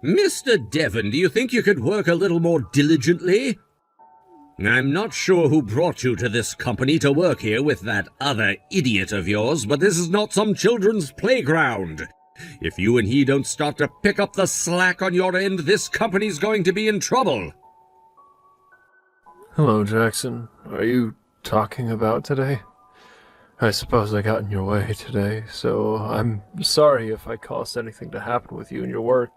Mr. Devon, do you think you could work a little more diligently? I'm not sure who brought you to this company to work here with that other idiot of yours, but this is not some children's playground. If you and he don't start to pick up the slack on your end, this company's going to be in trouble. Hello, Jackson. Are you talking about today? I suppose I got in your way today, so I'm sorry if I caused anything to happen with you and your work.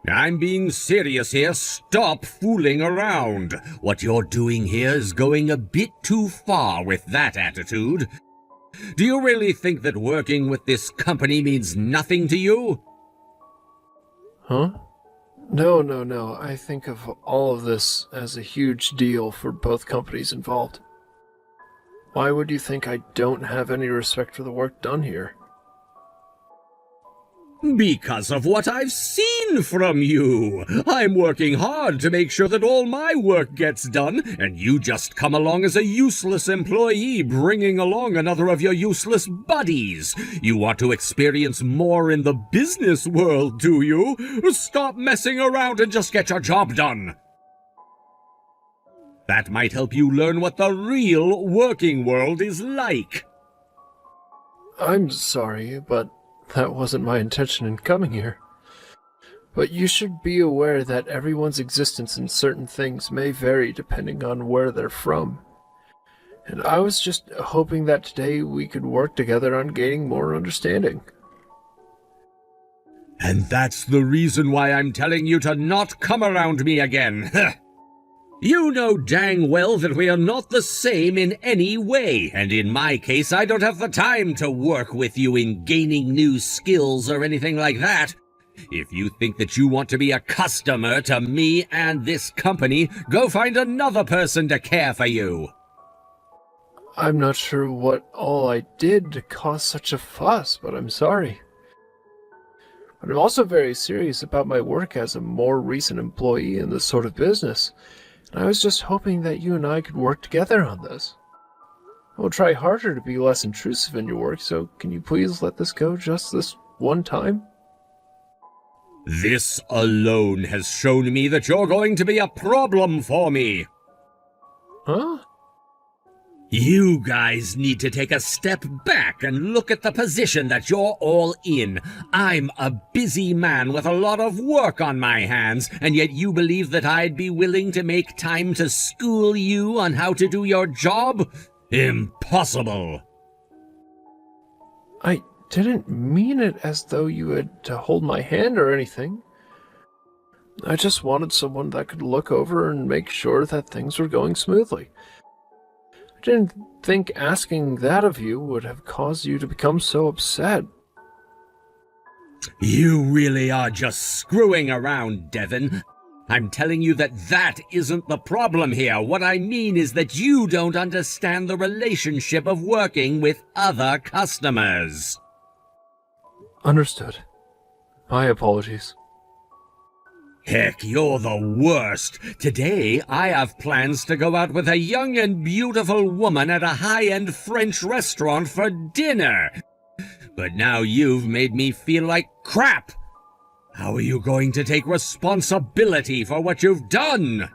I'm being serious here. Stop fooling around. What you're doing here is going a bit too far with that attitude. Do you really think that working with this company means nothing to you? Huh? No. I think of all of this as a huge deal for both companies involved. Why would you think I don't have any respect for the work done here? Because of what I've seen from you. I'm working hard to make sure that all my work gets done, and you just come along as a useless employee bringing along another of your useless buddies. You want to experience more in the business world, do you? Stop messing around and just get your job done. That might help you learn what the real working world is like. I'm sorry, but that wasn't my intention in coming here. But you should be aware that everyone's existence in certain things may vary depending on where they're from. And I was just hoping that today we could work together on gaining more understanding. And that's the reason why I'm telling you to not come around me again. You know dang well that we are not the same in any way, and in my case, I don't have the time to work with you in gaining new skills or anything like that. If you think that you want to be a customer to me and this company, go find another person to care for you. I'm not sure what all I did to cause such a fuss, but I'm sorry. But I'm also very serious about my work as a more recent employee in this sort of business. I was just hoping that you and I could work together on this. I will try harder to be less intrusive in your work, so can you please let this go just this one time? This alone has shown me that you're going to be a problem for me. Huh? You guys need to take a step back and look at the position that you're all in. I'm a busy man with a lot of work on my hands, and yet you believe that I'd be willing to make time to school you on how to do your job? Impossible! I didn't mean it as though you had to hold my hand or anything. I just wanted someone that could look over and make sure that things were going smoothly. I didn't think asking that of you would have caused you to become so upset. You really are just screwing around, Devon. I'm telling you that isn't the problem here. What I mean is that you don't understand the relationship of working with other customers. Understood. My apologies. Heck, you're the worst. Today, I have plans to go out with a young and beautiful woman at a high-end French restaurant for dinner. But now you've made me feel like crap. How are you going to take responsibility for what you've done?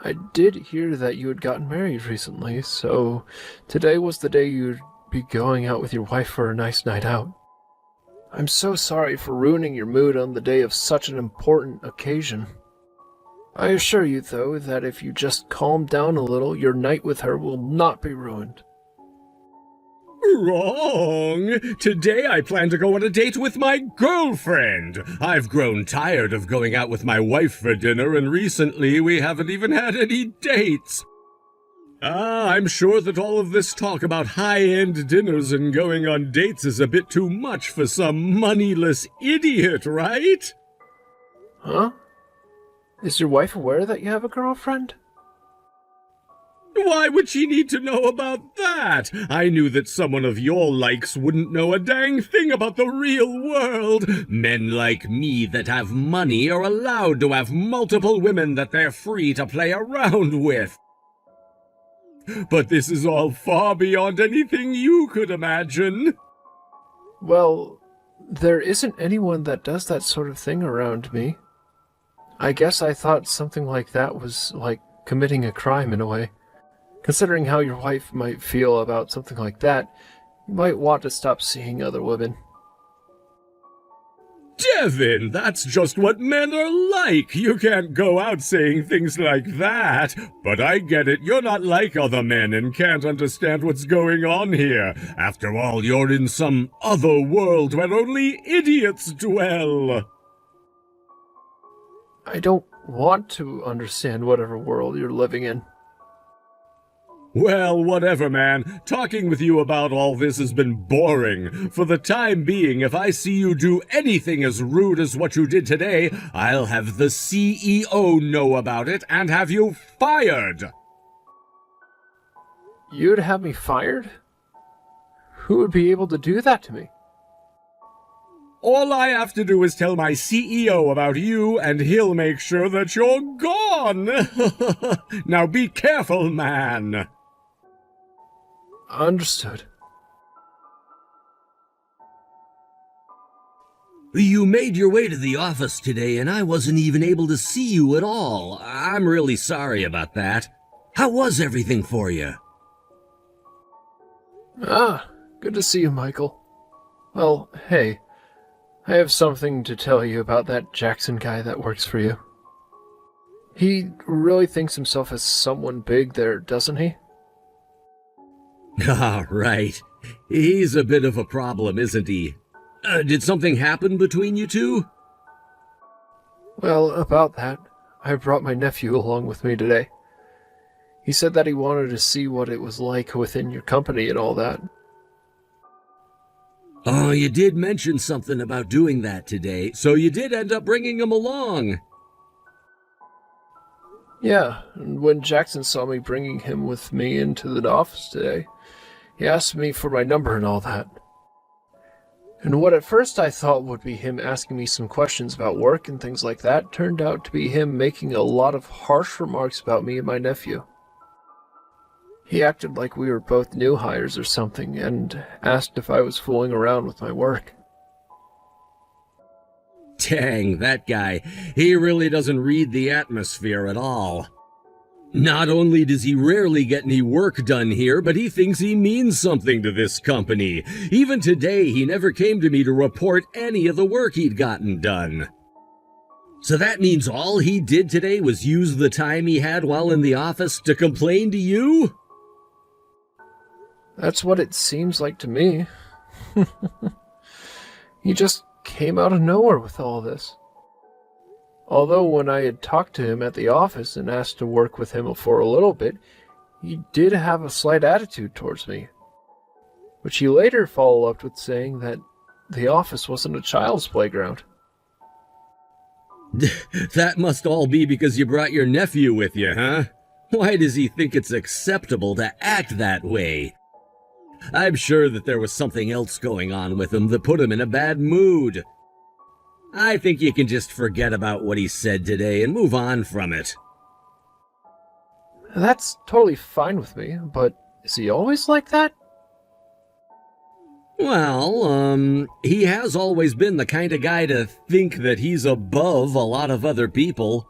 I did hear that you had gotten married recently, so today was the day you'd be going out with your wife for a nice night out. I'm so sorry for ruining your mood on the day of such an important occasion. I assure you, though, that if you just calm down a little, your night with her will not be ruined. Wrong! Today I plan to go on a date with my girlfriend. I've grown tired of going out with my wife for dinner, and recently we haven't even had any dates. I'm sure that all of this talk about high-end dinners and going on dates is a bit too much for some moneyless idiot, right? Huh? Is your wife aware that you have a girlfriend? Why would she need to know about that? I knew that someone of your likes wouldn't know a dang thing about the real world. Men like me that have money are allowed to have multiple women that they're free to play around with. But this is all far beyond anything you could imagine. Well, There isn't anyone that does that sort of thing around me. I guess I thought something like that was like committing a crime in a way. Considering how your wife might feel about something like that, you might want to stop seeing other women. Devin, that's just what men are like. You can't go out saying things like that. But I get it. You're not like other men and can't understand what's going on here. After all, you're in some other world where only idiots dwell. I don't want to understand whatever world you're living in. Well, whatever, man. Talking with you about all this has been boring. For the time being, if I see you do anything as rude as what you did today, I'll have the CEO know about it and have you fired. You'd have me fired? Who would be able to do that to me? All I have to do is tell my CEO about you, and he'll make sure that you're gone. Now be careful, man. Understood. You made your way to the office today, and I wasn't even able to see you at all. I'm really sorry about that. How was everything for you? Good to see you, Michael. Well, hey, I have something to tell you about that Jackson guy that works for you. He really thinks himself as someone big there, doesn't he? Ah, right. He's a bit of a problem, isn't he? Did something happen between you two? Well, about that, I brought my nephew along with me today. He said that he wanted to see what it was like within your company and all that. Oh, you did mention something about doing that today, so you did end up bringing him along. Yeah, and when Jackson saw me bringing him with me into the office today, he asked me for my number and all that. And what at first I thought would be him asking me some questions about work and things like that turned out to be him making a lot of harsh remarks about me and my nephew. He acted like we were both new hires or something and asked if I was fooling around with my work. Dang, that guy. He really doesn't read the atmosphere at all. Not only does he rarely get any work done here, but he thinks he means something to this company. Even today, he never came to me to report any of the work he'd gotten done. So that means all he did today was use the time he had while in the office to complain to you? That's what it seems like to me. He just came out of nowhere with all this. Although when I had talked to him at the office and asked to work with him for a little bit, he did have a slight attitude towards me, which he later followed up with saying that the office wasn't a child's playground. That must all be because you brought your nephew with you, huh? Why does he think it's acceptable to act that way? I'm sure that there was something else going on with him that put him in a bad mood. I think you can just forget about what he said today and move on from it. That's totally fine with me, but is he always like that? Well, he has always been the kind of guy to think that he's above a lot of other people.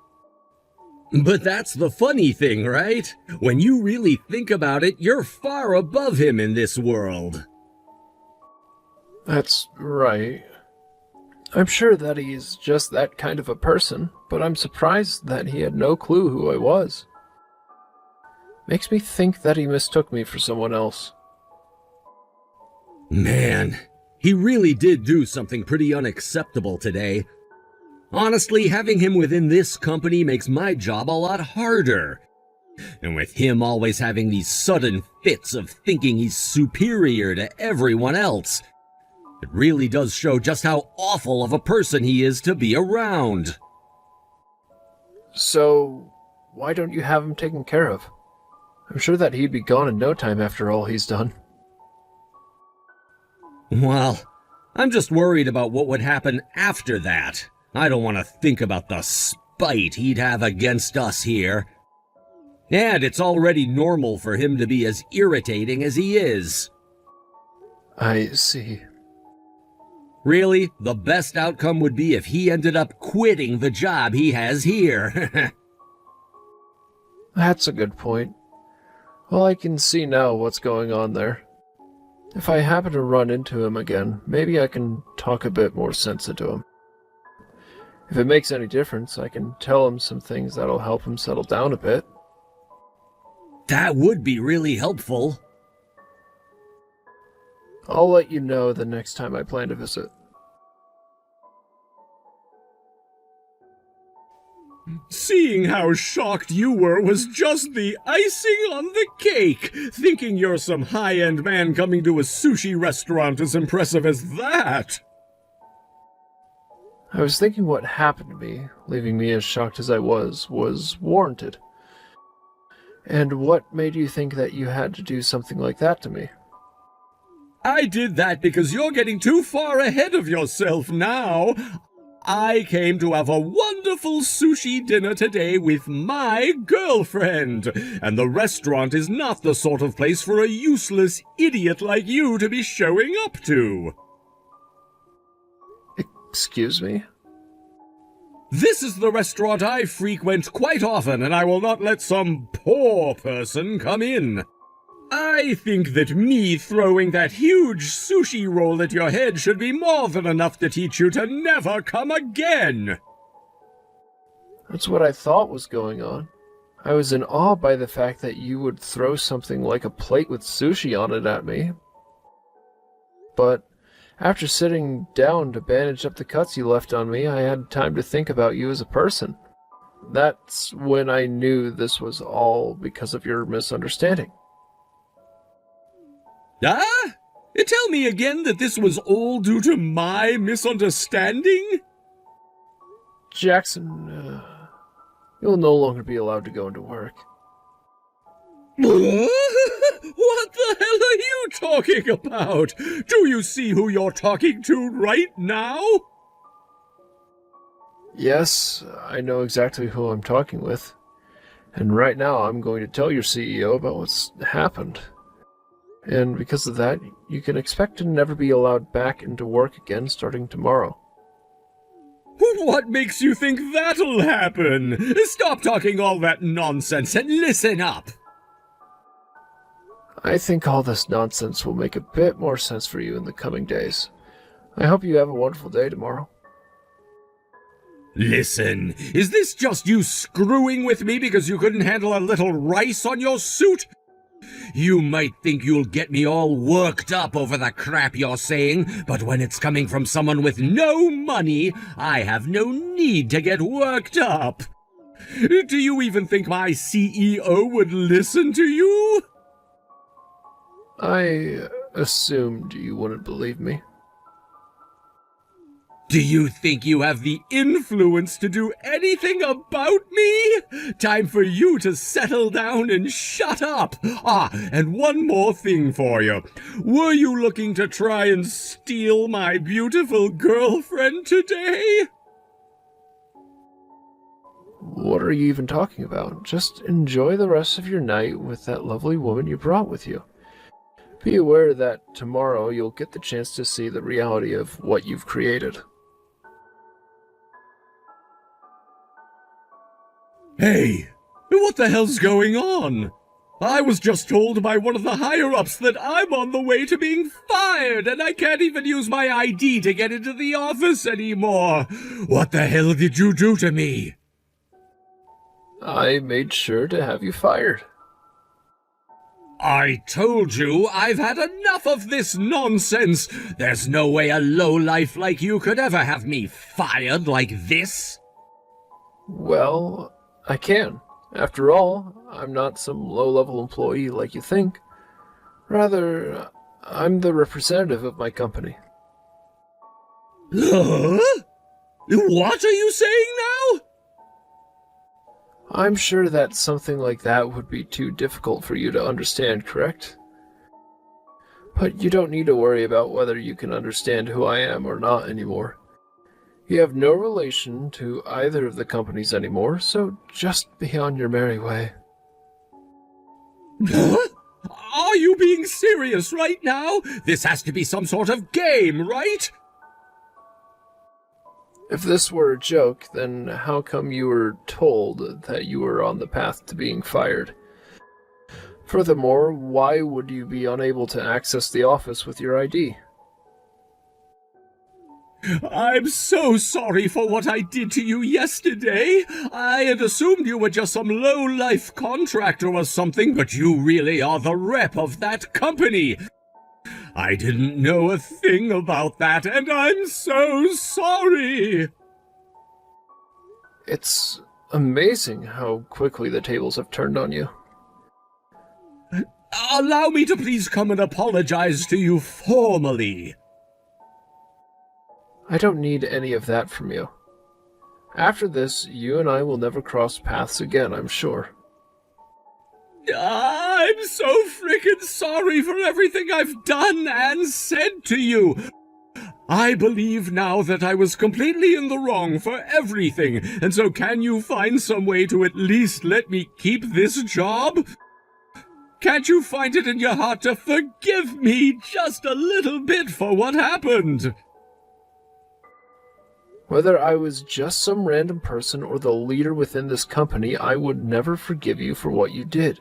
But that's the funny thing, right? When you really think about it, you're far above him in this world. That's right. I'm sure that he is just that kind of a person, but I'm surprised that he had no clue who I was. Makes me think that he mistook me for someone else. Man, he really did do something pretty unacceptable today. Honestly, having him within this company makes my job a lot harder. And with him always having these sudden fits of thinking he's superior to everyone else, it really does show just how awful of a person he is to be around. So, why don't you have him taken care of? I'm sure that he'd be gone in no time after all he's done. Well, I'm just worried about what would happen after that. I don't want to think about the spite he'd have against us here. And it's already normal for him to be as irritating as he is. I see. Really, the best outcome would be if he ended up quitting the job he has here. That's a good point. Well, I can see now what's going on there. If I happen to run into him again, maybe I can talk a bit more sense into him. If it makes any difference, I can tell him some things that'll help him settle down a bit. That would be really helpful. I'll let you know the next time I plan to visit. Seeing how shocked you were was just the icing on the cake. Thinking you're some high-end man coming to a sushi restaurant as impressive as that. I was thinking what happened to me, leaving me as shocked as I was warranted. And what made you think that you had to do something like that to me? I did that because you're getting too far ahead of yourself now. I came to have a wonderful sushi dinner today with my girlfriend, and the restaurant is not the sort of place for a useless idiot like you to be showing up to. Excuse me? This is the restaurant I frequent quite often, and I will not let some poor person come in. I think that me throwing that huge sushi roll at your head should be more than enough to teach you to never come again. That's what I thought was going on. I was in awe by the fact that you would throw something like a plate with sushi on it at me. But after sitting down to bandage up the cuts you left on me, I had time to think about you as a person. That's when I knew this was all because of your misunderstanding. Ah? Tell me again that this was all due to my misunderstanding? Jackson, you'll no longer be allowed to go into work. What the hell are you talking about? Do you see who you're talking to right now? Yes, I know exactly who I'm talking with. And right now I'm going to tell your CEO about what's happened. And because of that, you can expect to never be allowed back into work again starting tomorrow. What makes you think that'll happen? Stop talking all that nonsense and listen up. I think all this nonsense will make a bit more sense for you in the coming days. I hope you have a wonderful day tomorrow. Listen, is this just you screwing with me because you couldn't handle a little rice on your suit? You might think you'll get me all worked up over the crap you're saying, but when it's coming from someone with no money, I have no need to get worked up. Do you even think my CEO would listen to you? I assumed you wouldn't believe me. Do you think you have the influence to do anything about me? Time for you to settle down and shut up. And one more thing for you. Were you looking to try and steal my beautiful girlfriend today? What are you even talking about? Just enjoy the rest of your night with that lovely woman you brought with you. Be aware that tomorrow you'll get the chance to see the reality of what you've created. Hey, what the hell's going on? I was just told by one of the higher-ups that I'm on the way to being fired, and I can't even use my ID to get into the office anymore. What the hell did you do to me? I made sure to have you fired. I told you I've had enough of this nonsense. There's no way a lowlife like you could ever have me fired like this. Well, I can. After all, I'm not some low-level employee like you think. Rather, I'm the representative of my company. Huh? What are you saying now? I'm sure that something like that would be too difficult for you to understand, correct? But you don't need to worry about whether you can understand who I am or not anymore. You have no relation to either of the companies anymore, so just be on your merry way. Huh? Are you being serious right now? This has to be some sort of game, right? If this were a joke, then how come you were told that you were on the path to being fired? Furthermore, why would you be unable to access the office with your ID? I'm so sorry for what I did to you yesterday. I had assumed you were just some low-life contractor or something, but you really are the rep of that company. I didn't know a thing about that, and I'm so sorry. It's amazing how quickly the tables have turned on you. Allow me to please come and apologize to you formally. I don't need any of that from you. After this, you and I will never cross paths again, I'm sure. I'm so frickin' sorry for everything I've done and said to you. I believe now that I was completely in the wrong for everything, and so can you find some way to at least let me keep this job? Can't you find it in your heart to forgive me just a little bit for what happened? Whether I was just some random person or the leader within this company, I would never forgive you for what you did.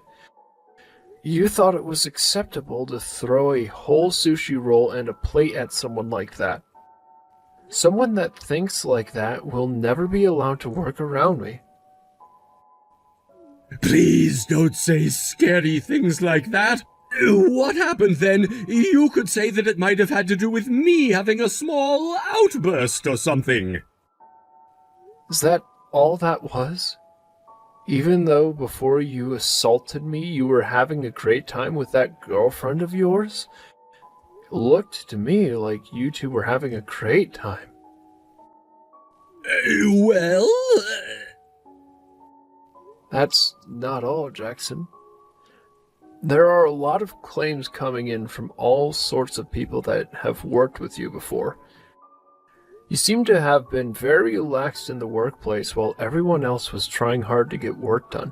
You thought it was acceptable to throw a whole sushi roll and a plate at someone like that. Someone that thinks like that will never be allowed to work around me. Please don't say scary things like that. What happened then? You could say that it might have had to do with me having a small outburst or something. Is that all that was? Even though before you assaulted me, you were having a great time with that girlfriend of yours? It looked to me like you two were having a great time. Well... That's not all, Jackson. There are a lot of claims coming in from all sorts of people that have worked with you before. You seem to have been very relaxed in the workplace while everyone else was trying hard to get work done.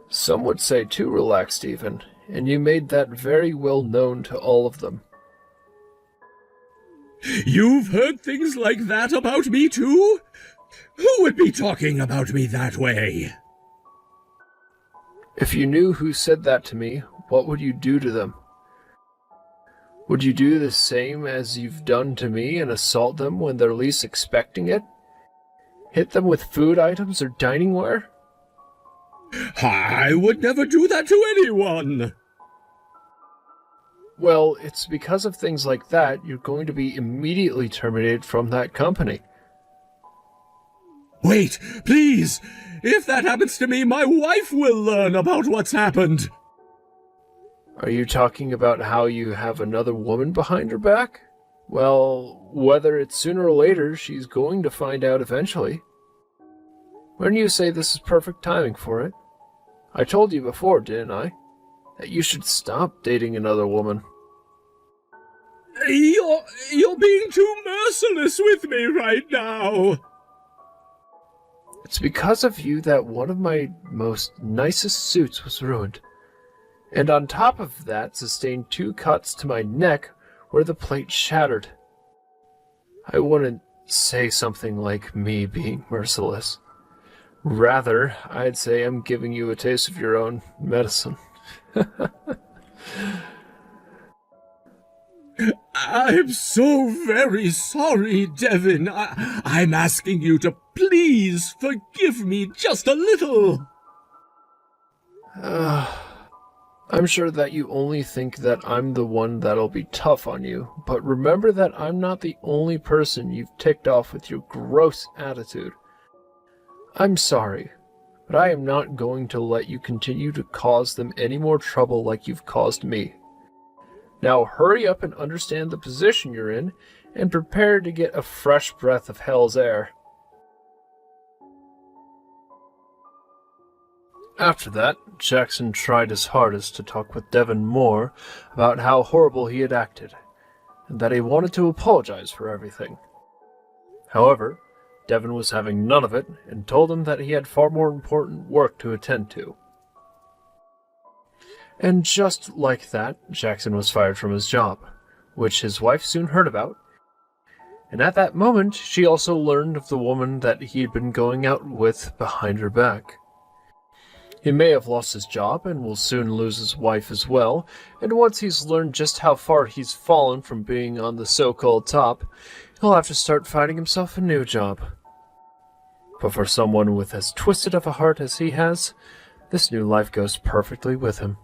Some would say too relaxed even, and you made that very well known to all of them. You've heard things like that about me too? Who would be talking about me that way? If you knew who said that to me, what would you do to them? Would you do the same as you've done to me and assault them when they're least expecting it? Hit them with food items or dining ware? I would never do that to anyone. Well, it's because of things like that you're going to be immediately terminated from that company. Wait, please! If that happens to me, my wife will learn about what's happened. Are you talking about how you have another woman behind her back? Well, whether it's sooner or later, she's going to find out eventually. When you say this is perfect timing for it? I told you before, didn't I? That you should stop dating another woman. You're being too merciless with me right now. It's because of you that one of my most nicest suits was ruined. And on top of that, sustained 2 cuts to my neck where the plate shattered. I wouldn't say something like me being merciless. Rather, I'd say I'm giving you a taste of your own medicine. I'm so very sorry, Devin. I'm asking you to please forgive me just a little. I'm sure that you only think that I'm the one that'll be tough on you, but remember that I'm not the only person you've ticked off with your gross attitude. I'm sorry, but I am not going to let you continue to cause them any more trouble like you've caused me. Now hurry up and understand the position you're in, and prepare to get a fresh breath of hell's air. After that, Jackson tried his hardest to talk with Devin more about how horrible he had acted, and that he wanted to apologize for everything. However, Devin was having none of it, and told him that he had far more important work to attend to. And just like that, Jackson was fired from his job, which his wife soon heard about, And at that moment, she also learned of the woman that he had been going out with behind her back. He may have lost his job and will soon lose his wife as well, and once he's learned just how far he's fallen from being on the so-called top, he'll have to start finding himself a new job. But for someone with as twisted of a heart as he has, this new life goes perfectly with him.